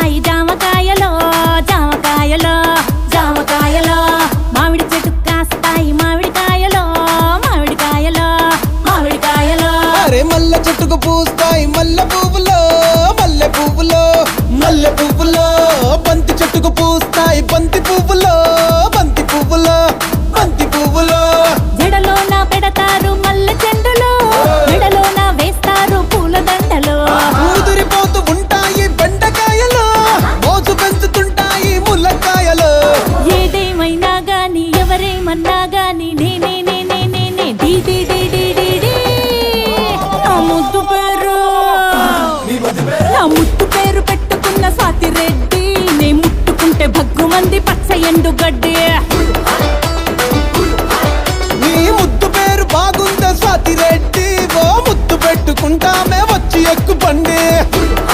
కాస్తాయి జామకాయలో జామకాయలో జామకాయలో మామిడి చెట్టుకు కాస్తాయి మామిడికాయలో మామిడికాయలో మామిడికాయలో అరే మల్లె చెట్టుకు పూస్తాయి మల్లె పువ్వులో మల్లె పువ్వులో మల్లె పువ్వులో బంతి చెట్టుకు పూస్తాయి బంతి పువ్వులో బంతి పువ్వులో బంతి పువ్వులో జడలోన పెడతారు మల్లె చెండులో మెడలోన వేస్తారు పూల దండలో ఊదిరిపోతూ ఉంటాయి బెండకాయలు మోసు పెంచుతుంటాయి ములక్కాయలు ఏదేమైనా గాని ఎవరేమన్నా గాని నేనే నేనే నేనే డీ డీ డీ డీ డీ డీ నా ముద్దు పేరు నా ముద్దు పేరు పెట్టుకున్న స్వాతి రెడ్డి నే ముట్టుకుంటే భగ్గుమంది పచ్చ ఎండు గడ్డి